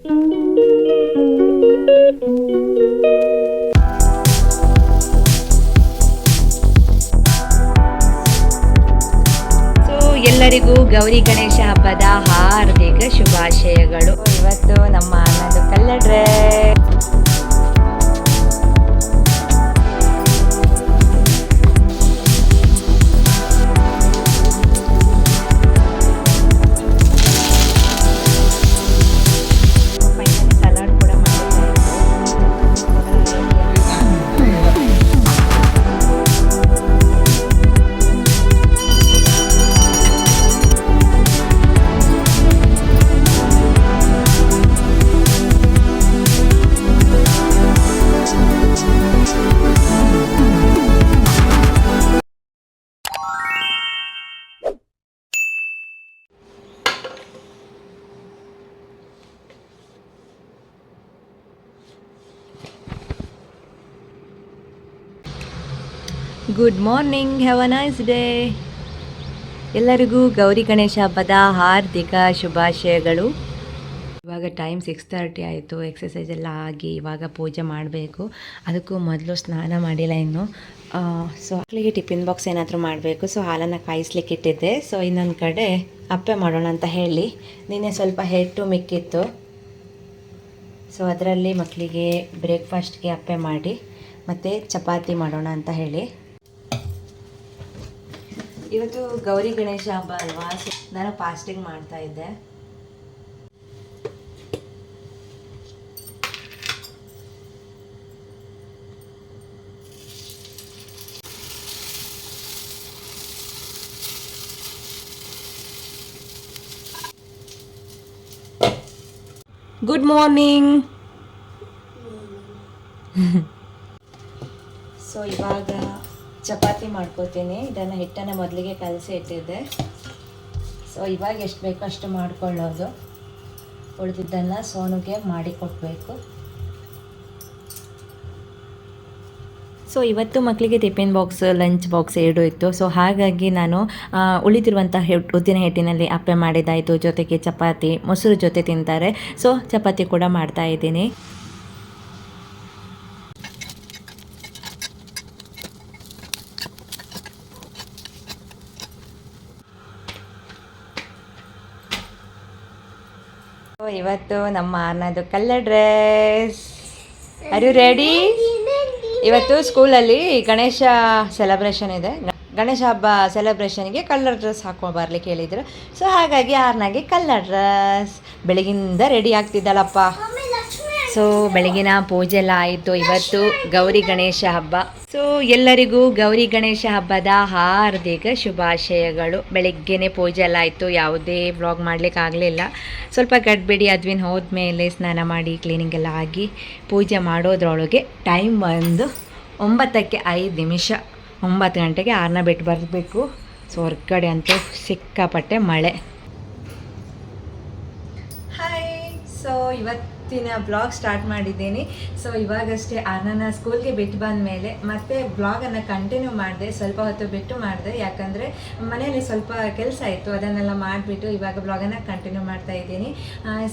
ಎಲ್ಲರಿಗೂ ಗೌರಿ ಗಣೇಶ ಹಬ್ಬದ ಹಾರ್ದಿಕ ಶುಭಾಶಯಗಳು. ಇವತ್ತು ನಮ್ಮ ಅಣ್ಣದು ಕಲ್ಲಡ್ರೆ. Good morning, have a nice day. ಎಲ್ಲರಿಗೂ ಗೌರಿ ಗಣೇಶ ಹಬ್ಬದ ಹಾರ್ದಿಕ ಶುಭಾಶಯಗಳು. ಇವಾಗ ಟೈಮ್ 6:30 ಆಯಿತು. ಎಕ್ಸಸೈಸ್ ಎಲ್ಲ ಆಗಿ ಇವಾಗ ಪೂಜೆ ಮಾಡಬೇಕು. ಅದಕ್ಕೂ ಮೊದಲು ಸ್ನಾನ ಮಾಡಿಲ್ಲ ಇನ್ನು. ಸೊ ಮಕ್ಕಳಿಗೆ ಟಿಫಿನ್ ಬಾಕ್ಸ್ ಏನಾದರೂ ಮಾಡಬೇಕು. ಸೊ ಹಾಲನ್ನು ಕಾಯಿಸ್ಲಿಕ್ಕೆ ಇಟ್ಟಿದ್ದೆ. ಸೊ ಇನ್ನೊಂದು ಕಡೆ ಅಪ್ಪೆ ಮಾಡೋಣ ಅಂತ ಹೇಳಿ ನಿನ್ನೆ ಸ್ವಲ್ಪ ಹಿಟ್ಟು ಮಿಕ್ಕಿತ್ತು. ಸೊ ಅದರಲ್ಲಿ ಮಕ್ಕಳಿಗೆ ಬ್ರೇಕ್ಫಾಸ್ಟ್ಗೆ ಅಪ್ಪೆ ಮಾಡಿ ಮತ್ತು ಚಪಾತಿ ಮಾಡೋಣ ಅಂತ ಹೇಳಿ. ಇವತ್ತು ಗೌರಿ ಗಣೇಶ ಹಬ್ಬ ಅಲ್ವಾ, ಸೊ ನಾನು ಫಾಸ್ಟಿಂಗ್ ಮಾಡ್ತಾ ಇದ್ದೆ. Good morning. ಸೊ ಇವಾಗ ಚಪಾತಿ ಮಾಡ್ಕೋತೀನಿ. ಇದನ್ನು ಹಿಟ್ಟನ್ನು ಮೊದಲಿಗೆ ಕಲಸಿ ಇಟ್ಟಿದ್ದೆ. ಸೊ ಇವಾಗ ಎಷ್ಟು ಬೇಕೋ ಅಷ್ಟು ಮಾಡ್ಕೊಳ್ಳೋದು. ಉಳಿದಿದ್ದನ್ನು ಸೋನುಗೆ ಮಾಡಿ ಕೊಡಬೇಕು. ಸೊ ಇವತ್ತು ಮಕ್ಕಳಿಗೆ ಟಿಫಿನ್ ಬಾಕ್ಸ್, ಲಂಚ್ ಬಾಕ್ಸ್ ಎರಡು ಇತ್ತು. ಸೊ ಹಾಗಾಗಿ ನಾನು ಉಳಿದಿರುವಂಥ ಉದ್ದಿನ ಹಿಟ್ಟಿನಲ್ಲಿ ಅಪ್ಪೆ ಮಾಡಿದ್ದಾಯಿತು. ಜೊತೆಗೆ ಚಪಾತಿ ಮೊಸರು ಜೊತೆ ತಿಂತಾರೆ. ಸೊ ಚಪಾತಿ ಕೂಡ ಮಾಡ್ತಾ ಇದ್ದೀನಿ. ಇವತ್ತು ನಮ್ಮ ಅನ್ನೋದು colour dress. Are you ready? ಇವತ್ತು ಸ್ಕೂಲಲ್ಲಿ ಗಣೇಶ ಸೆಲೆಬ್ರೇಷನ್ ಇದೆ. ಗಣೇಶ ಹಬ್ಬ ಸೆಲೆಬ್ರೇಷನ್ಗೆ ಕಲರ್ ಡ್ರೆಸ್ ಹಾಕೊಂಡು ಬರ್ಲಿಕ್ಕೆ ಹೇಳಿದ್ರು. ಸೊ ಹಾಗಾಗಿ ಆರ್ನಾಗೆ ಕಲರ್ ಡ್ರೆಸ್. ಬೆಳಗಿಂದ ರೆಡಿ ಆಗ್ತಿದ್ದಲ್ಲಪ್ಪ. ಸೊ ಬೆಳಗಿನ ಪೂಜೆ ಎಲ್ಲ ಆಯಿತು. ಇವತ್ತು ಗೌರಿ ಗಣೇಶ ಹಬ್ಬ. ಸೊ ಎಲ್ಲರಿಗೂ ಗೌರಿ ಗಣೇಶ ಹಬ್ಬದ ಹಾರ್ದಿಕ ಶುಭಾಶಯಗಳು. ಬೆಳಗ್ಗೆನೇ ಪೂಜೆ ಎಲ್ಲ ಆಯಿತು. ಯಾವುದೇ ವ್ಲಾಗ್ ಮಾಡಲಿಕ್ಕೆ ಆಗಲಿಲ್ಲ. ಸ್ವಲ್ಪ ಗಡ್ಬಿಡಿ ಅದ್ವಿನ್ ಹೋದ್ಮೇಲೆ ಸ್ನಾನ ಮಾಡಿ ಕ್ಲೀನಿಂಗ್ ಎಲ್ಲ ಆಗಿ ಪೂಜೆ ಮಾಡೋದ್ರೊಳಗೆ ಟೈಮ್ ಒಂದು 9:05. 9 ಗಂಟೆಗೆ ಆರ್ನ ಬಿಟ್ಟು ಬರಬೇಕು. ಸೊ ಹೊರಗಡೆ ಅಂತೂ ಸಿಕ್ಕಾಪಟ್ಟೆ ಮಳೆ. ಹಾಯ್. ಸೊ ಇವತ್ತಿನ ಬ್ಲಾಗ್ ಸ್ಟಾರ್ಟ್ ಮಾಡಿದ್ದೀನಿ. ಸೊ ಇವಾಗಷ್ಟೇ ಆರ್ನನ ಸ್ಕೂಲ್ಗೆ ಬಿಟ್ಟು ಬಂದ ಮೇಲೆ ಮತ್ತೆ ಬ್ಲಾಗನ್ನು ಕಂಟಿನ್ಯೂ ಮಾಡಿದೆ. ಸ್ವಲ್ಪ ಹೊತ್ತು ಬಿಟ್ಟು ಮಾಡಿದೆ, ಯಾಕಂದರೆ ಮನೆಯಲ್ಲಿ ಸ್ವಲ್ಪ ಕೆಲಸ ಇತ್ತು. ಅದನ್ನೆಲ್ಲ ಮಾಡಿಬಿಟ್ಟು ಇವಾಗ ಬ್ಲಾಗನ್ನು ಕಂಟಿನ್ಯೂ ಮಾಡ್ತಾ ಇದ್ದೀನಿ.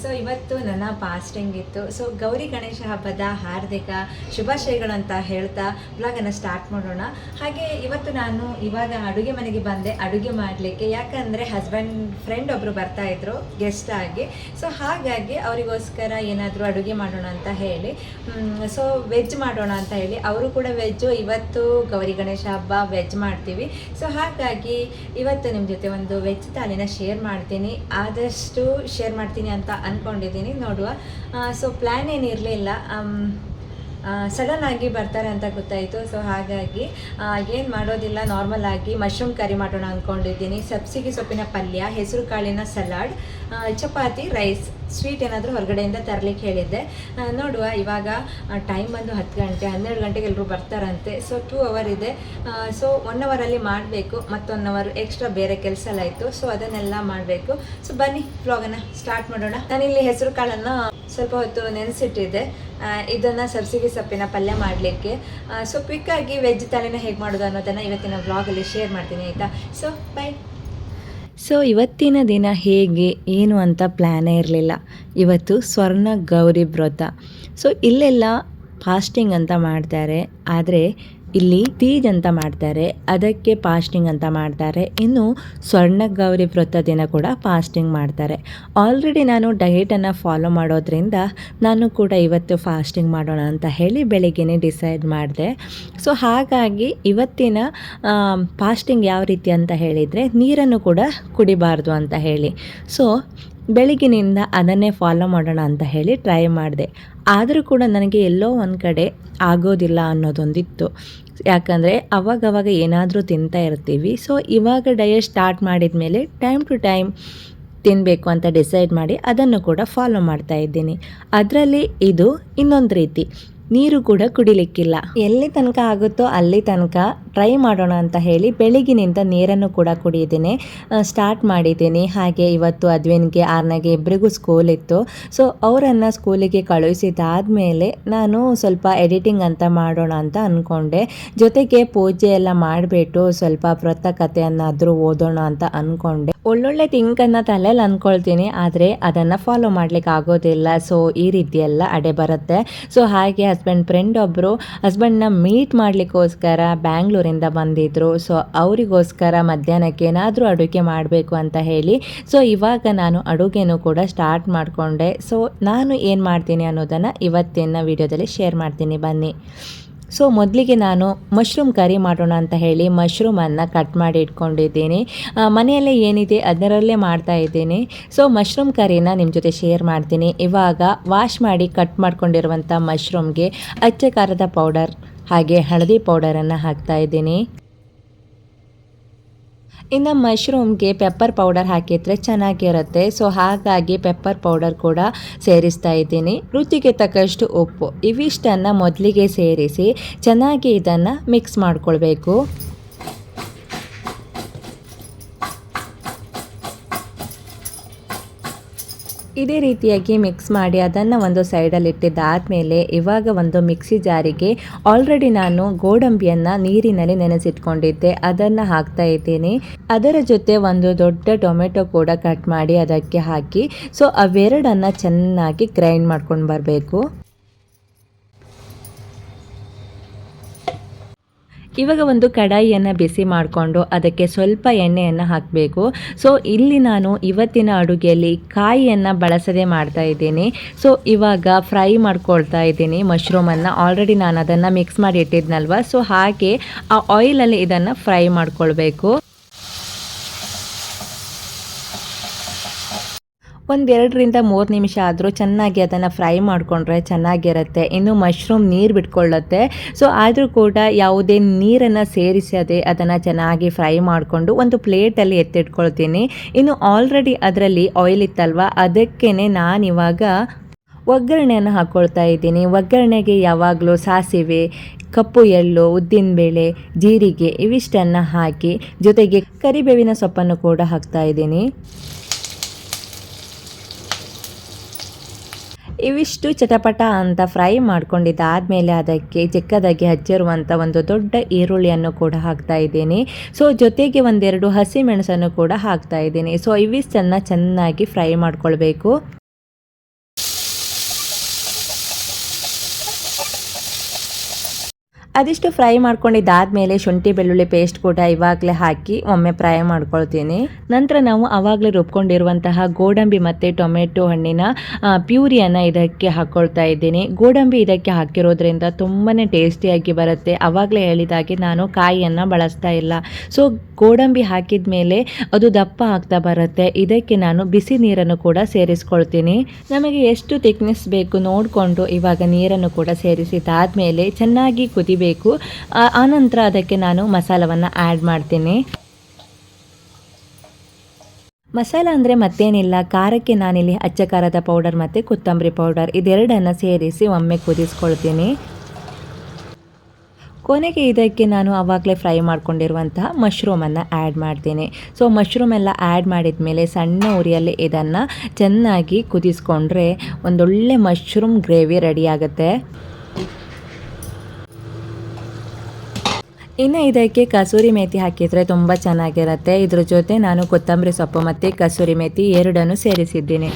ಸೊ ಇವತ್ತು ನನ್ನ ಫಾಸ್ಟಿಂಗ್ ಇತ್ತು. ಸೊ ಗೌರಿ ಗಣೇಶ ಹಬ್ಬದ ಹಾರ್ದಿಕ ಶುಭಾಶಯಗಳು ಅಂತ ಹೇಳ್ತಾ ಬ್ಲಾಗನ್ನು ಸ್ಟಾರ್ಟ್ ಮಾಡೋಣ. ಹಾಗೆ ಇವತ್ತು ನಾನು ಇವಾಗ ಅಡುಗೆ ಮನೆಗೆ ಬಂದೆ ಅಡುಗೆ ಮಾಡಲಿಕ್ಕೆ. ಯಾಕಂದರೆ ಹಸ್ಬೆಂಡ್ ಫ್ರೆಂಡ್ ಒಬ್ಬರು ಬರ್ತಾಯಿದ್ರು ಗೆಸ್ಟ್ ಆಗಿ. ಸೊ ಹಾಗಾಗಿ ಅವರಿಗೋಸ್ಕರ ಏನಾದರೂ ಅಡುಗೆ ಮಾಡೋಣ ಅಂತ ಹೇಳಿ, ಸೊ ವೆಜ್ ಮಾಡೋಣ ಅಂತ ಹೇಳಿ, ಅವರು ಕೂಡ ವೆಜ್ಜು. ಇವತ್ತು ಗೌರಿ ಗಣೇಶ ಹಬ್ಬ ವೆಜ್ ಮಾಡ್ತೀವಿ. ಸೊ ಹಾಗಾಗಿ ಇವತ್ತು ನಿಮ್ಮ ಜೊತೆ ಒಂದು ವೆಜ್ ಥಾಲಿನ ಶೇರ್ ಮಾಡ್ತೀನಿ. ಆದಷ್ಟು ಶೇರ್ ಮಾಡ್ತೀನಿ ಅಂತ ಅಂದ್ಕೊಂಡಿದ್ದೀನಿ. ನೋಡುವ. ಸೊ ಪ್ಲ್ಯಾನ್ ಏನಿರಲಿಲ್ಲ, ಸಡನ್ ಆಗಿ ಬರ್ತಾರೆ ಅಂತ ಗೊತ್ತಾಯಿತು. ಸೊ ಹಾಗಾಗಿ ಏನು ಮಾಡೋದಿಲ್ಲ, ನಾರ್ಮಲ್ ಆಗಿ ಮಶ್ರೂಮ್ ಕರಿ ಮಾಡೋಣ ಅಂದ್ಕೊಂಡಿದ್ದೀನಿ. ಸಬ್ಸಿಗೆ ಸೊಪ್ಪಿನ ಪಲ್ಯ, ಹೆಸರು ಕಾಳಿನ ಸಲಾಡ್, ಚಪಾತಿ, ರೈಸ್. ಸ್ವೀಟ್ ಏನಾದರೂ ಹೊರಗಡೆಯಿಂದ ತರಲಿಕ್ಕೆ ಹೇಳಿದ್ದೆ. ನೋಡುವ. ಇವಾಗ ಟೈಮ್ ಬಂದು 10 ಗಂಟೆ, 12 ಗಂಟೆಗೆ ಎಲ್ಲರೂ ಬರ್ತಾರಂತೆ. ಸೊ 2 ಅವರ್ ಇದೆ. ಸೊ 1 ಅವರಲ್ಲಿ ಮಾಡಬೇಕು. ಮತ್ತೊಂದು ಅವರ್ ಎಕ್ಸ್ಟ್ರಾ ಬೇರೆ ಕೆಲಸ ಎಲ್ಲ ಇತ್ತು. ಸೊ ಅದನ್ನೆಲ್ಲ ಮಾಡಬೇಕು. ಸೊ ಬನ್ನಿ ವ್ಲಾಗನ್ನು ಸ್ಟಾರ್ಟ್ ಮಾಡೋಣ. ನಾನಿಲ್ಲಿ ಹೆಸರು ಕಾಳನ್ನು ಸ್ವಲ್ಪ ಹೊತ್ತು ನೆನೆಸಿಟ್ಟಿದ್ದೆ. ಇದನ್ನು ಸಬ್ಸಿಗೆ ಸೊಪ್ಪಿನ ಪಲ್ಯ ಮಾಡಲಿಕ್ಕೆ. ಸೊ ಕ್ವಿಕ್ಕಾಗಿ ವೆಜ್ ಥಾಲಿನ ಹೇಗೆ ಮಾಡೋದು ಅನ್ನೋದನ್ನು ಇವತ್ತಿನ ವ್ಲಾಗಲ್ಲಿ ಶೇರ್ ಮಾಡ್ತೀನಿ, ಆಯಿತಾ? So by. ಸೊ ಇವತ್ತಿನ ದಿನ ಹೇಗೆ ಏನು ಅಂತ ಪ್ಲ್ಯಾನೇ ಇರಲಿಲ್ಲ. ಇವತ್ತು ಸ್ವರ್ಣ ಗೌರಿ ವ್ರತ. ಸೊ ಇಲ್ಲೆಲ್ಲ ಫಾಸ್ಟಿಂಗ್ ಅಂತ ಮಾಡ್ತಾರೆ, ಆದರೆ ಇಲ್ಲಿ ತೀಜ್ ಅಂತ ಮಾಡ್ತಾರೆ, ಅದಕ್ಕೆ ಫಾಸ್ಟಿಂಗ್ ಅಂತ ಮಾಡ್ತಾರೆ. ಇನ್ನು ಸ್ವರ್ಣ ಗೌರಿ ವ್ರತ ದಿನ ಕೂಡ ಫಾಸ್ಟಿಂಗ್ ಮಾಡ್ತಾರೆ. ಆಲ್ರೆಡಿ ನಾನು ಡಯೆಟನ್ನು ಫಾಲೋ ಮಾಡೋದ್ರಿಂದ ನಾನು ಕೂಡ ಇವತ್ತು ಫಾಸ್ಟಿಂಗ್ ಮಾಡೋಣ ಅಂತ ಹೇಳಿ ಬೆಳಿಗ್ಗೆನೇ ಡಿಸೈಡ್ ಮಾಡಿದೆ. ಸೊ ಹಾಗಾಗಿ ಇವತ್ತಿನ ಫಾಸ್ಟಿಂಗ್ ಯಾವ ರೀತಿ ಅಂತ ಹೇಳಿದರೆ ನೀರನ್ನು ಕೂಡ ಕುಡಿಬಾರ್ದು ಅಂತ ಹೇಳಿ. ಸೊ ಬೆಳಗಿನಿಂದ ಅದನ್ನೇ ಫಾಲೋ ಮಾಡೋಣ ಅಂತ ಹೇಳಿ ಟ್ರೈ ಮಾಡಿದೆ. ಆದರೂ ಕೂಡ ನನಗೆ ಎಲ್ಲೋ ಒಂದು ಕಡೆ ಆಗೋದಿಲ್ಲ ಅನ್ನೋದೊಂದಿತ್ತು. ಯಾಕಂದರೆ ಅವಾಗವಾಗ ಏನಾದರೂ ತಿಂತಾ ಇರ್ತೀವಿ. ಸೊ ಇವಾಗ ಡಯಟ್ ಸ್ಟಾರ್ಟ್ ಮಾಡಿದ ಮೇಲೆ ಟೈಮ್ ಟು ಟೈಮ್ ತಿನ್ನಬೇಕು ಅಂತ ಡಿಸೈಡ್ ಮಾಡಿ ಅದನ್ನು ಕೂಡ ಫಾಲೋ ಮಾಡ್ತಾ ಇದ್ದೀನಿ. ಅದರಲ್ಲಿ ಇದು ಇನ್ನೊಂದು ರೀತಿ, ನೀರು ಕೂಡ ಕುಡಿಲಿಕ್ಕಿಲ್ಲ. ಎಲ್ಲಿ ತನಕ ಆಗುತ್ತೋ ಅಲ್ಲಿ ತನಕ ಟ್ರೈ ಮಾಡೋಣ ಅಂತ ಹೇಳಿ ಬೆಳಗಿನಿಂದ ನೀರನ್ನು ಕೂಡ ಕುಡಿಯೋದೇನೆ ಸ್ಟಾರ್ಟ್ ಮಾಡಿದ್ದೀನಿ. ಹಾಗೆ ಇವತ್ತು ಅದ್ವಿನ್ಗೆ ಆರ್ನಗೆ ಇಬ್ಬರಿಗೂ ಸ್ಕೂಲ್ ಇತ್ತು. ಸೊ ಅವರನ್ನು ಸ್ಕೂಲಿಗೆ ಕಳುಹಿಸಿದಾದ್ಮೇಲೆ ನಾನು ಸ್ವಲ್ಪ ಎಡಿಟಿಂಗ್ ಅಂತ ಮಾಡೋಣ ಅಂತ ಅಂದ್ಕೊಂಡೆ. ಜೊತೆಗೆ ಪೂಜೆ ಎಲ್ಲ ಮಾಡಿಬಿಟ್ಟು ಸ್ವಲ್ಪ ವ್ರತ ಕಥೆಯನ್ನಾದರೂ ಓದೋಣ ಅಂತ ಅಂದ್ಕೊಂಡೆ. ಒಳ್ಳೊಳ್ಳೆ ಥಿಂಕನ್ನು ತಲೆಯಲ್ಲಿ ಅಂದ್ಕೊಳ್ತೀನಿ, ಆದರೆ ಅದನ್ನು ಫಾಲೋ ಮಾಡ್ಲಿಕ್ಕೆ ಆಗೋದಿಲ್ಲ. ಸೊ ಈ ರೀತಿಯೆಲ್ಲ ಅಡೆ ಬರುತ್ತೆ. ಸೊ ಹಾಗೆ ಫ್ರೆಂಡ್ ಒಬ್ಬರು ಹಸ್ಬೆಂಡ್ನ ಮೀಟ್ ಮಾಡಲಿಕ್ಕೋಸ್ಕರ ಬ್ಯಾಂಗ್ಳೂರಿಂದ ಬಂದಿದ್ದರು. ಸೊ ಅವರಿಗೋಸ್ಕರ ಮಧ್ಯಾಹ್ನಕ್ಕೆ ಏನಾದರೂ ಅಡುಗೆ ಮಾಡಬೇಕು ಅಂತ ಹೇಳಿ ಸೊ ಇವಾಗ ನಾನು ಅಡುಗೆನೂ ಕೂಡ ಸ್ಟಾರ್ಟ್ ಮಾಡಿಕೊಂಡೆ. ಸೊ ನಾನು ಏನು ಮಾಡ್ತೀನಿ ಅನ್ನೋದನ್ನು ಇವತ್ತಿನ ವಿಡಿಯೋದಲ್ಲಿ ಶೇರ್ ಮಾಡ್ತೀನಿ, ಬನ್ನಿ. ಸೊ ಮೊದಲಿಗೆ ನಾನು ಮಶ್ರೂಮ್ ಕರಿ ಮಾಡೋಣ ಅಂತ ಹೇಳಿ ಮಶ್ರೂಮನ್ನು ಕಟ್ ಮಾಡಿ ಇಟ್ಕೊಂಡಿದ್ದೀನಿ. ಮನೆಯಲ್ಲೇ ಏನಿದೆ ಅದರಲ್ಲೇ ಮಾಡ್ತಾ ಇದ್ದೀನಿ. ಸೊ ಮಶ್ರೂಮ್ ಕರಿನ ನಿಮ್ಮ ಜೊತೆ ಶೇರ್ ಮಾಡ್ತೀನಿ. ಇವಾಗ ವಾಶ್ ಮಾಡಿ ಕಟ್ ಮಾಡ್ಕೊಂಡಿರುವಂಥ ಮಶ್ರೂಮ್ಗೆ ಅಚ್ಚ ಖಾರದ ಪೌಡರ್ ಹಾಗೆ ಹಳದಿ ಪೌಡರನ್ನು ಹಾಕ್ತಾ ಇದ್ದೀನಿ. ಇನ್ನು ಮಶ್ರೂಮ್ಗೆ ಪೆಪ್ಪರ್ ಪೌಡರ್ ಹಾಕಿದರೆ ಚೆನ್ನಾಗಿರುತ್ತೆ. ಸೊ ಹಾಗಾಗಿ ಪೆಪ್ಪರ್ ಪೌಡರ್ ಕೂಡ ಸೇರಿಸ್ತಾ ಇದ್ದೀನಿ. ರುಚಿಗೆ ತಕ್ಕಷ್ಟು ಉಪ್ಪು, ಇವಿಷ್ಟನ್ನು ಮೊದಲಿಗೆ ಸೇರಿಸಿ ಚೆನ್ನಾಗಿ ಇದನ್ನು ಮಿಕ್ಸ್ ಮಾಡ್ಕೊಳ್ಬೇಕು. ಇದೇ ರೀತಿಯಾಗಿ ಮಿಕ್ಸ್ ಮಾಡಿ ಅದನ್ನು ಒಂದು ಸೈಡಲ್ಲಿ ಇಟ್ಟಿದ್ದಾದಮೇಲೆ ಇವಾಗ ಒಂದು ಮಿಕ್ಸಿ ಜಾರಿಗೆ ಆಲ್ರೆಡಿ ನಾನು ಗೋಡಂಬಿಯನ್ನು ನೀರಿನಲ್ಲಿ ನೆನೆಸಿಟ್ಕೊಂಡಿದ್ದೆ, ಅದನ್ನು ಹಾಕ್ತಾ ಇದ್ದೀನಿ. ಅದರ ಜೊತೆ ಒಂದು ದೊಡ್ಡ ಟೊಮೆಟೊ ಕೂಡ ಕಟ್ ಮಾಡಿ ಅದಕ್ಕೆ ಹಾಕಿ ಸೊ ಅವೆರಡನ್ನು ಚೆನ್ನಾಗಿ ಗ್ರೈಂಡ್ ಮಾಡ್ಕೊಂಡು ಬರಬೇಕು. ಇವಾಗ ಒಂದು ಕಡಾಯಿಯನ್ನು ಬಿಸಿ ಮಾಡಿಕೊಂಡು ಅದಕ್ಕೆ ಸ್ವಲ್ಪ ಎಣ್ಣೆಯನ್ನು ಹಾಕಬೇಕು. ಸೊ ಇಲ್ಲಿ ನಾನು ಇವತ್ತಿನ ಅಡುಗೆಯಲ್ಲಿ ಕಾಯಿಯನ್ನು ಬಳಸದೆ ಮಾಡ್ತಾ ಇದ್ದೀನಿ. ಸೊ ಇವಾಗ ಫ್ರೈ ಮಾಡ್ಕೊಳ್ತಾ ಇದ್ದೀನಿ ಮಶ್ರೂಮನ್ನು. ಆಲ್ರೆಡಿ ನಾನು ಅದನ್ನು ಮಿಕ್ಸ್ ಮಾಡಿ ಇಟ್ಟಿದ್ನಲ್ವ, ಸೊ ಹಾಗೆ ಆ ಆಯಿಲಲ್ಲಿ ಇದನ್ನು ಫ್ರೈ ಮಾಡ್ಕೊಳ್ಬೇಕು. 1-2 ರಿಂದ 3 ನಿಮಿಷ ಆದರೂ ಚೆನ್ನಾಗಿ ಅದನ್ನು ಫ್ರೈ ಮಾಡಿಕೊಂಡ್ರೆ ಚೆನ್ನಾಗಿರುತ್ತೆ. ಇನ್ನು ಮಶ್ರೂಮ್ ನೀರು ಬಿಟ್ಕೊಳ್ಳುತ್ತೆ. ಸೊ ಆದರೂ ಕೂಡ ಯಾವುದೇ ನೀರನ್ನು ಸೇರಿಸದೆ ಅದನ್ನು ಚೆನ್ನಾಗಿ ಫ್ರೈ ಮಾಡಿಕೊಂಡು ಒಂದು ಪ್ಲೇಟಲ್ಲಿ ಎತ್ತಿಟ್ಕೊಳ್ತೀನಿ. ಇನ್ನು ಆಲ್ರೆಡಿ ಅದರಲ್ಲಿ ಆಯಿಲ್ ಇತ್ತಲ್ವ, ಅದಕ್ಕೇ ನಾನಿವಾಗ ಒಗ್ಗರಣೆಯನ್ನು ಹಾಕ್ಕೊಳ್ತಾ ಇದ್ದೀನಿ. ಒಗ್ಗರಣೆಗೆ ಯಾವಾಗಲೂ ಸಾಸಿವೆ, ಕಪ್ಪು ಎಳ್ಳು, ಉದ್ದಿನಬೇಳೆ, ಜೀರಿಗೆ ಇವಿಷ್ಟನ್ನು ಹಾಕಿ ಜೊತೆಗೆ ಕರಿಬೇವಿನ ಸೊಪ್ಪನ್ನು ಕೂಡ ಹಾಕ್ತಾ ಇದ್ದೀನಿ. ಇವಿಷ್ಟು ಚಟಪಟ ಅಂತ ಫ್ರೈ ಮಾಡ್ಕೊಂಡಿದ್ದಾದಮೇಲೆ ಅದಕ್ಕೆ ಚಿಕ್ಕದಾಗಿ ಹಚ್ಚಿರುವಂಥ ಒಂದು ದೊಡ್ಡ ಈರುಳ್ಳಿಯನ್ನು ಕೂಡ ಹಾಕ್ತಾ ಇದ್ದೀನಿ. ಸೊ ಜೊತೆಗೆ 1-2 ಹಸಿಮೆಣಸನ್ನು ಕೂಡ ಹಾಕ್ತಾ ಇದ್ದೀನಿ. ಸೊ ಇವಿಷ್ಟನ್ನು ಚೆನ್ನಾಗಿ ಫ್ರೈ ಮಾಡ್ಕೊಳ್ಬೇಕು. ಅದಿಷ್ಟು ಫ್ರೈ ಮಾಡ್ಕೊಂಡಿದ್ದಾದಮೇಲೆ ಶುಂಠಿ ಬೆಳ್ಳುಳ್ಳಿ ಪೇಸ್ಟ್ ಕೂಡ ಇವಾಗಲೇ ಹಾಕಿ ಒಮ್ಮೆ ಫ್ರೈ ಮಾಡ್ಕೊಳ್ತೀನಿ. ನಂತರ ನಾವು ಆವಾಗಲೇ ರುಬ್ಕೊಂಡಿರುವಂತಹ ಗೋಡಂಬಿ ಮತ್ತು ಟೊಮೆಟೊ ಹಣ್ಣಿನ ಪ್ಯೂರಿಯನ್ನು ಇದಕ್ಕೆ ಹಾಕ್ಕೊಳ್ತಾ ಇದ್ದೀನಿ. ಗೋಡಂಬಿ ಇದಕ್ಕೆ ಹಾಕಿರೋದ್ರಿಂದ ತುಂಬಾ ಟೇಸ್ಟಿಯಾಗಿ ಬರುತ್ತೆ. ಆವಾಗಲೇ ಹೇಳಿದಾಗೆ ನಾನು ಕಾಯಿಯನ್ನು ಬಳಸ್ತಾ ಇಲ್ಲ. ಸೊ ಗೋಡಂಬಿ ಹಾಕಿದ ಮೇಲೆ ಅದು ದಪ್ಪ ಆಗ್ತಾ ಬರುತ್ತೆ. ಇದಕ್ಕೆ ನಾನು ಬಿಸಿ ನೀರನ್ನು ಕೂಡ ಸೇರಿಸ್ಕೊಳ್ತೀನಿ. ನಮಗೆ ಎಷ್ಟು ಥಿಕ್ನೆಸ್ ಬೇಕು ನೋಡಿಕೊಂಡು ಇವಾಗ ನೀರನ್ನು ಕೂಡ ಸೇರಿಸಿದಾದ್ಮೇಲೆ ಚೆನ್ನಾಗಿ ಕುದಿಬೇಕು. ಆನಂತರ ಅದಕ್ಕೆ ನಾನು ಮಸಾಲವನ್ನು ಆ್ಯಡ್ ಮಾಡ್ತೀನಿ. ಮಸಾಲ ಅಂದರೆ ಮತ್ತೇನಿಲ್ಲ, ಖಾರಕ್ಕೆ ನಾನಿಲ್ಲಿ ಅಚ್ಚ ಖಾರದ ಪೌಡರ್ ಮತ್ತು ಕೊತ್ತಂಬರಿ ಪೌಡರ್ ಇದೆರಡನ್ನು ಸೇರಿಸಿ ಒಮ್ಮೆ ಕುದಿಸ್ಕೊಳ್ತೀನಿ. ಕೊನೆಗೆ ಇದಕ್ಕೆ ನಾನು ಆವಾಗಲೇ ಫ್ರೈ ಮಾಡ್ಕೊಂಡಿರುವಂತಹ ಮಶ್ರೂಮನ್ನು ಆ್ಯಡ್ ಮಾಡ್ತೀನಿ. ಸೊ ಮಶ್ರೂಮ್ ಎಲ್ಲ ಆ್ಯಡ್ ಮಾಡಿದ ಮೇಲೆ ಸಣ್ಣ ಉರಿಯಲ್ಲಿ ಇದನ್ನು ಚೆನ್ನಾಗಿ ಕುದಿಸ್ಕೊಂಡ್ರೆ ಒಂದೊಳ್ಳೆ ಮಶ್ರೂಮ್ ಗ್ರೇವಿ ರೆಡಿ ಆಗುತ್ತೆ. ಇನ್ನು ಇದಕ್ಕೆ ಕಸೂರಿ ಮೇಥಿ ಹಾಕಿದರೆ ತುಂಬ ಚೆನ್ನಾಗಿರುತ್ತೆ. ಇದ್ರ ಜೊತೆ ನಾನು ಕೊತ್ತಂಬರಿ ಸೊಪ್ಪು ಮತ್ತು ಕಸೂರಿ ಮೇಥಿ ಎರಡನ್ನು ಸೇರಿಸಿದ್ದೀನಿ.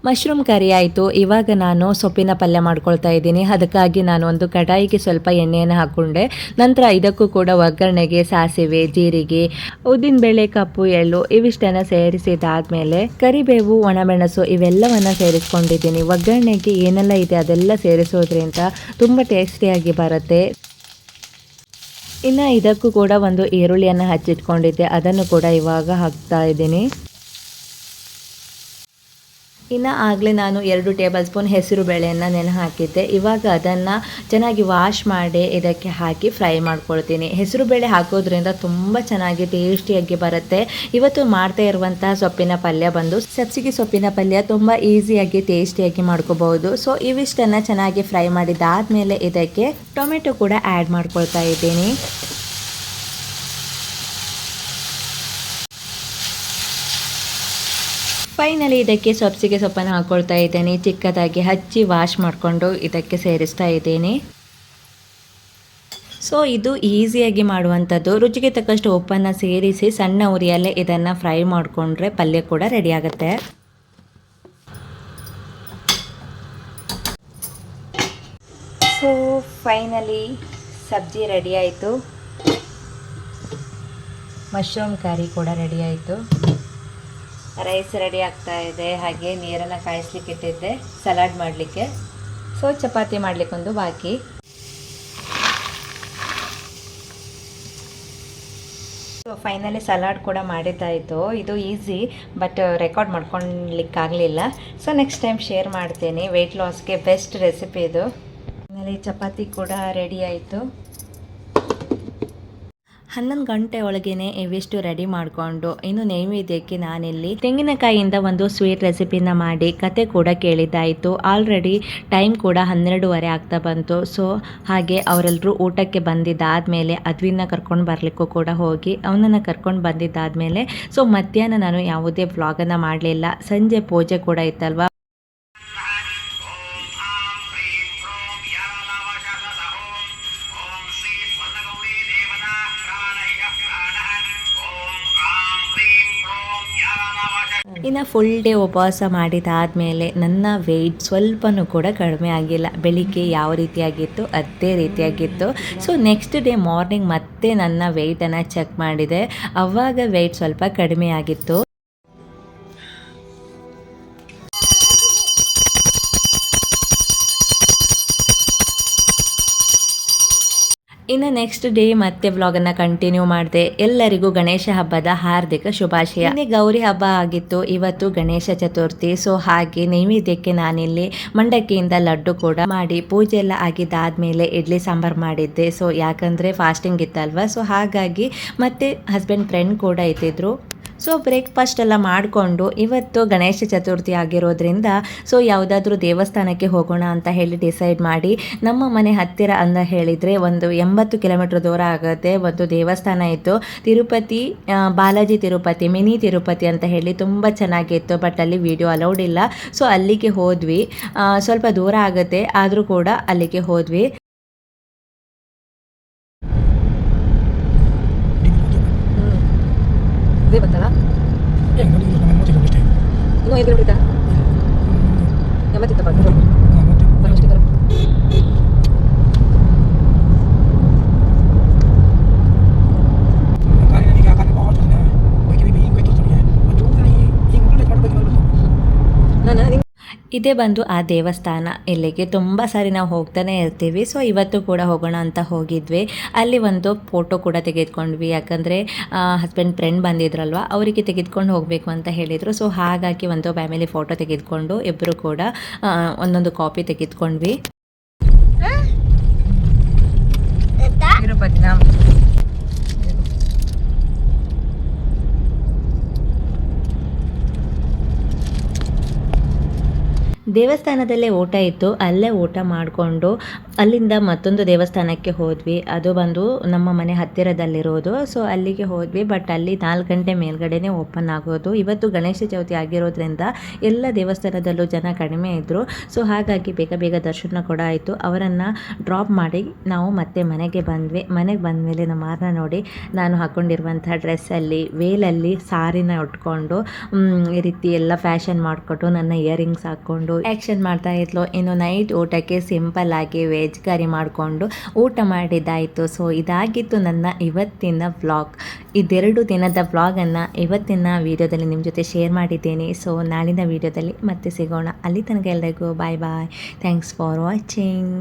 ಮಶ್ರೂಮ್ ಕರಿ ಆಯಿತು. ಇವಾಗ ನಾನು ಸೊಪ್ಪಿನ ಪಲ್ಯ ಮಾಡ್ಕೊಳ್ತಾ ಇದ್ದೀನಿ. ಅದಕ್ಕಾಗಿ ನಾನು ಒಂದು ಕಡಾಯಿಗೆ ಸ್ವಲ್ಪ ಎಣ್ಣೆಯನ್ನು ಹಾಕ್ಕೊಂಡೆ. ನಂತರ ಇದಕ್ಕೂ ಕೂಡ ಒಗ್ಗರಣೆಗೆ ಸಾಸಿವೆ, ಜೀರಿಗೆ, ಉದ್ದಿನಬೇಳೆ, ಕಪ್ಪು ಎಳ್ಳು ಇವಿಷ್ಟನ್ನು ಸೇರಿಸಿದಾದ್ಮೇಲೆ ಕರಿಬೇವು, ಒಣಮೆಣಸು ಇವೆಲ್ಲವನ್ನು ಸೇರಿಸ್ಕೊಂಡಿದ್ದೀನಿ. ಒಗ್ಗರಣೆಗೆ ಏನೆಲ್ಲ ಇದೆ ಅದೆಲ್ಲ ಸೇರಿಸೋದ್ರಿಂದ ತುಂಬ ಟೇಸ್ಟಿಯಾಗಿ ಬರುತ್ತೆ. ಇನ್ನು ಇದಕ್ಕೂ ಕೂಡ ಒಂದು ಈರುಳ್ಳಿಯನ್ನು ಹಚ್ಚಿಟ್ಕೊಂಡಿದ್ದೆ, ಅದನ್ನು ಕೂಡ ಇವಾಗ ಹಾಕ್ತಾ ಇದ್ದೀನಿ. ಇನ್ನು ಆಗಲೇ ನಾನು 2 ಟೇಬಲ್ ಸ್ಪೂನ್ ಹೆಸರು ಬೇಳೆಯನ್ನು ನೆನೆ ಹಾಕಿದ್ದೆ. ಇವಾಗ ಅದನ್ನು ಚೆನ್ನಾಗಿ ವಾಶ್ ಮಾಡಿ ಇದಕ್ಕೆ ಹಾಕಿ ಫ್ರೈ ಮಾಡ್ಕೊಳ್ತೀನಿ. ಹೆಸರು ಬೇಳೆ ಹಾಕೋದ್ರಿಂದ ತುಂಬ ಚೆನ್ನಾಗಿ ಟೇಸ್ಟಿಯಾಗಿ ಬರುತ್ತೆ. ಇವತ್ತು ಮಾಡ್ತಾ ಇರುವಂತಹ ಸೊಪ್ಪಿನ ಪಲ್ಯ ಬಂದು ಸಬ್ಸಿಗೆ ಸೊಪ್ಪಿನ ಪಲ್ಯ ತುಂಬ ಈಸಿಯಾಗಿ ಟೇಸ್ಟಿಯಾಗಿ ಮಾಡ್ಕೋಬಹುದು. ಸೊ ಇವಿಷ್ಟನ್ನು ಚೆನ್ನಾಗಿ ಫ್ರೈ ಮಾಡಿದಾದ್ಮೇಲೆ ಇದಕ್ಕೆ ಟೊಮೆಟೊ ಕೂಡ ಆ್ಯಡ್ ಮಾಡ್ಕೊಳ್ತಾ ಇದ್ದೀನಿ. ಫೈನಲಿ ಇದಕ್ಕೆ ಸಬ್ಸಿಗೆ ಸೊಪ್ಪನ್ನು ಹಾಕ್ಕೊಳ್ತಾ ಇದ್ದೀನಿ. ಚಿಕ್ಕದಾಗಿ ಹಚ್ಚಿ ವಾಶ್ ಮಾಡಿಕೊಂಡು ಇದಕ್ಕೆ ಸೇರಿಸ್ತಾ ಇದ್ದೀನಿ. ಸೊ ಇದು ಈಸಿಯಾಗಿ ಮಾಡುವಂಥದ್ದು. ರುಚಿಗೆ ತಕ್ಕಷ್ಟು ಉಪ್ಪನ್ನು ಸೇರಿಸಿ ಸಣ್ಣ ಉರಿಯಲ್ಲೇ ಇದನ್ನು ಫ್ರೈ ಮಾಡಿಕೊಂಡ್ರೆ ಪಲ್ಯ ಕೂಡ ರೆಡಿ ಆಗುತ್ತೆ. ಸೊ ಫೈನಲಿ ಸಬ್ಜಿ ರೆಡಿ ಆಯಿತು. ಮಶ್ರೂಮ್ ಕರಿ ಕೂಡ ರೆಡಿ ಆಯಿತು. ರೈಸ್ ರೆಡಿ ಆಗ್ತಾ ಇದೆ. ಹಾಗೆ ನೀರನ್ನು ಕಾಯಿಸ್ಲಿಕ್ಕೆ ಇಟ್ಟಿದ್ದೆ ಸಲಾಡ್ ಮಾಡಲಿಕ್ಕೆ. ಸೊ ಚಪಾತಿ ಮಾಡಲಿಕ್ಕೊಂದು ಬಾಕಿ. ಸೊ ಫೈನಲಿ ಸಲಾಡ್ ಕೂಡ ಮಾಡಿದ್ದಾಯಿತು. ಇದು ಈಸಿ, ಬಟ್ ರೆಕಾರ್ಡ್ ಮಾಡ್ಕೊಳ್ಲಿಕ್ಕಾಗಲಿಲ್ಲ. ಸೊ ನೆಕ್ಸ್ಟ್ ಟೈಮ್ ಶೇರ್ ಮಾಡ್ತೀನಿ. ವೆಯ್ಟ್ ಲಾಸ್ಗೆ ಬೆಸ್ಟ್ ರೆಸಿಪಿ ಇದು. ಫೈನಲಿ ಚಪಾತಿ ಕೂಡ ರೆಡಿ ಆಯಿತು. 11 ಗಂಟೆ ಒಳಗೇನೆ ಇವಿಷ್ಟು ರೆಡಿ ಮಾಡಿಕೊಂಡು ಇನ್ನು ನೈವೇದ್ಯಕ್ಕೆ ನಾನಿಲ್ಲಿ ತೆಂಗಿನಕಾಯಿಯಿಂದ ಒಂದು ಸ್ವೀಟ್ ರೆಸಿಪಿನ ಮಾಡಿ ಕತೆ ಕೂಡ ಕೇಳಿದ್ದಾಯಿತು. ಆಲ್ರೆಡಿ ಟೈಮ್ ಕೂಡ 12:30 ಆಗ್ತಾ ಬಂತು. ಸೊ ಹಾಗೆ ಅವರೆಲ್ಲರೂ ಊಟಕ್ಕೆ ಬಂದಿದ್ದಾದಮೇಲೆ ಅದ್ವಿನ ಕರ್ಕೊಂಡು ಬರಲಿಕ್ಕೂ ಕೂಡ ಹೋಗಿ ಅವನನ್ನು ಕರ್ಕೊಂಡು ಬಂದಿದ್ದಾದಮೇಲೆ ಸೊ ಮಧ್ಯಾಹ್ನ ನಾನು ಯಾವುದೇ ವ್ಲಾಗನ್ನು ಮಾಡಲಿಲ್ಲ. ಸಂಜೆ ಪೂಜೆ ಕೂಡ ಇತ್ತಲ್ವ. ಇನ್ನು ಫುಲ್ ಡೇ ಉಪವಾಸ ಮಾಡಿದಾದಮೇಲೆ ನನ್ನ ವೆಯ್ಟ್ ಸ್ವಲ್ಪನೂ ಕೂಡ ಕಡಿಮೆ ಆಗಿಲ್ಲ. ಬೆಳಿಗ್ಗೆ ಯಾವ ರೀತಿಯಾಗಿತ್ತು ಅದೇ ರೀತಿಯಾಗಿತ್ತು. ಸೊ ನೆಕ್ಸ್ಟ್ ಡೇ ಮಾರ್ನಿಂಗ್ ಮತ್ತೆ ನನ್ನ ವೆಯ್ಟನ್ನು ಚೆಕ್ ಮಾಡಿದೆ. ಆವಾಗ ವೆಯ್ಟ್ ಸ್ವಲ್ಪ ಕಡಿಮೆ ಆಗಿತ್ತು. ಇನ್ನು ನೆಕ್ಸ್ಟ್ ಡೇ ಮತ್ತೆ ವ್ಲಾಗನ್ನು ಕಂಟಿನ್ಯೂ ಮಾಡಿದೆ. ಎಲ್ಲರಿಗೂ ಗಣೇಶ ಹಬ್ಬದ ಹಾರ್ದಿಕ ಶುಭಾಶಯ. ನಿನ್ನೆ ಗೌರಿ ಹಬ್ಬ ಆಗಿತ್ತು, ಇವತ್ತು ಗಣೇಶ ಚತುರ್ಥಿ. ಸೊ ಹಾಗೆ ನೈವೇದ್ಯಕ್ಕೆ ನಾನಿಲ್ಲಿ ಮಂಡಕ್ಕಿಯಿಂದ ಲಡ್ಡು ಕೂಡ ಮಾಡಿ ಪೂಜೆ ಎಲ್ಲ ಆಗಿದ್ದಾದ್ಮೇಲೆ ಇಡ್ಲಿ ಸಾಂಬಾರು ಮಾಡಿದ್ದೆ. ಸೊ ಯಾಕಂದರೆ ಫಾಸ್ಟಿಂಗ್ ಇತ್ತಲ್ವ. ಸೊ ಹಾಗಾಗಿ ಮತ್ತೆ ಹಸ್ಬೆಂಡ್ ಫ್ರೆಂಡ್ ಕೂಡ ಇದ್ದಿದ್ರು. ಸೊ ಬ್ರೇಕ್ಫಾಸ್ಟ್ ಎಲ್ಲ ಮಾಡಿಕೊಂಡು ಇವತ್ತು ಗಣೇಶ ಚತುರ್ಥಿ ಆಗಿರೋದ್ರಿಂದ ಸೊ ಯಾವುದಾದ್ರೂ ದೇವಸ್ಥಾನಕ್ಕೆ ಹೋಗೋಣ ಅಂತ ಹೇಳಿ ಡಿಸೈಡ್ ಮಾಡಿ ನಮ್ಮ ಮನೆ ಹತ್ತಿರ ಅಂತ ಹೇಳಿದರೆ ಒಂದು 80 ಕಿಲೋಮೀಟ್ರ್ ದೂರ ಆಗುತ್ತೆ. ಒಂದು ದೇವಸ್ಥಾನ ಇತ್ತು, ತಿರುಪತಿ, ಬಾಲಾಜಿ ತಿರುಪತಿ, ಮಿನಿ ತಿರುಪತಿ ಅಂತ ಹೇಳಿ ತುಂಬ ಚೆನ್ನಾಗಿತ್ತು. ಬಟ್ ಅಲ್ಲಿ ವಿಡಿಯೋ ಅಲೌಡ್ ಇಲ್ಲ. ಸೊ ಅಲ್ಲಿಗೆ ಹೋದ್ವಿ. ಸ್ವಲ್ಪ ದೂರ ಆಗುತ್ತೆ ಆದರೂ ಕೂಡ ಅಲ್ಲಿಗೆ ಹೋದ್ವಿ. ಗೊತ್ತಲ್ಲ ಇನ್ನೂ 5 ಕಿಲೋಮೀಟರ್ 80 ಇದೇ ಬಂದು ಆ ದೇವಸ್ಥಾನ. ಇಲ್ಲಿಗೆ ತುಂಬ ಸಾರಿ ನಾವು ಹೋಗ್ತಾನೆ ಇರ್ತೀವಿ. ಸೊ ಇವತ್ತು ಕೂಡ ಹೋಗೋಣ ಅಂತ ಹೋಗಿದ್ವಿ. ಅಲ್ಲಿ ಒಂದು ಫೋಟೋ ಕೂಡ ತೆಗೆದುಕೊಂಡ್ವಿ. ಯಾಕಂದರೆ ಹಸ್ಬೆಂಡ್ ಫ್ರೆಂಡ್ ಬಂದಿದ್ರಲ್ವ, ಅವರಿಗೆ ತೆಗೆದುಕೊಂಡು ಹೋಗಬೇಕು ಅಂತ ಹೇಳಿದರು. ಸೊ ಹಾಗಾಗಿ ಒಂದು ಫ್ಯಾಮಿಲಿ ಫೋಟೋ ತೆಗೆದುಕೊಂಡು ಇಬ್ಬರು ಕೂಡ ಒಂದೊಂದು ಕಾಪಿ ತೆಗೆದುಕೊಂಡ್ವಿ. ತಿರುಪತಿನ ದೇವಸ್ಥಾನದಲ್ಲೇ ಊಟ ಇತ್ತು, ಅಲ್ಲೇ ಊಟ ಮಾಡಿಕೊಂಡು ಅಲ್ಲಿಂದ ಮತ್ತೊಂದು ದೇವಸ್ಥಾನಕ್ಕೆ ಹೋದ್ವಿ. ಅದು ಬಂದು ನಮ್ಮ ಮನೆ ಹತ್ತಿರದಲ್ಲಿರೋದು. ಸೊ ಅಲ್ಲಿಗೆ ಹೋದ್ವಿ. ಬಟ್ ಅಲ್ಲಿ 4 ಗಂಟೆ ಮೇಲ್ಗಡೆನೇ ಓಪನ್ ಆಗೋದು. ಇವತ್ತು ಗಣೇಶ ಚೌತಿ ಆಗಿರೋದ್ರಿಂದ ಎಲ್ಲ ದೇವಸ್ಥಾನದಲ್ಲೂ ಜನ ಕಡಿಮೆ ಇದ್ದರು. ಸೊ ಹಾಗಾಗಿ ಬೇಗ ಬೇಗ ದರ್ಶನ ಕೂಡ ಆಯಿತು. ಅವರನ್ನು ಡ್ರಾಪ್ ಮಾಡಿ ನಾವು ಮತ್ತೆ ಮನೆಗೆ ಬಂದ್ವಿ. ಮನೆಗೆ ಬಂದಮೇಲೆ ನಮ್ಮ ಆರ್ನ ನೋಡಿ, ನಾನು ಹಾಕ್ಕೊಂಡಿರುವಂಥ ಡ್ರೆಸ್ಸಲ್ಲಿ ವೇಲಲ್ಲಿ ಸಾರಿನ ಉಟ್ಕೊಂಡು ಈ ರೀತಿ ಎಲ್ಲ ಫ್ಯಾಷನ್ ಮಾಡಿಕೊಟ್ಟು ನನ್ನ ಇಯರಿಂಗ್ಸ್ ಹಾಕ್ಕೊಂಡು ಆ್ಯಕ್ಷನ್ ಮಾಡ್ತಾ ಇದ್ಲು. ಇನ್ನು ನೈಟ್ ಊಟಕ್ಕೆ ಸಿಂಪಲ್ ಆಗಿ ವೆಜ್ ಕರಿ ಮಾಡಿಕೊಂಡು ಊಟ ಮಾಡಿದ್ದಾಯಿತು. ಸೊ ಇದಾಗಿತ್ತು ನನ್ನ ಇವತ್ತಿನ ವ್ಲಾಗ್. ಇದೆರಡು ದಿನದ ವ್ಲಾಗನ್ನು ಇವತ್ತಿನ ವೀಡಿಯೋದಲ್ಲಿ ನಿಮ್ಮ ಜೊತೆ ಶೇರ್ ಮಾಡಿದ್ದೇನೆ. ಸೊ ನಾಳಿನ ವೀಡಿಯೋದಲ್ಲಿ ಮತ್ತೆ ಸಿಗೋಣ. ಅಲ್ಲಿ ತನಕ ಎಲ್ಲರಿಗೂ bye bye. Thanks for watching.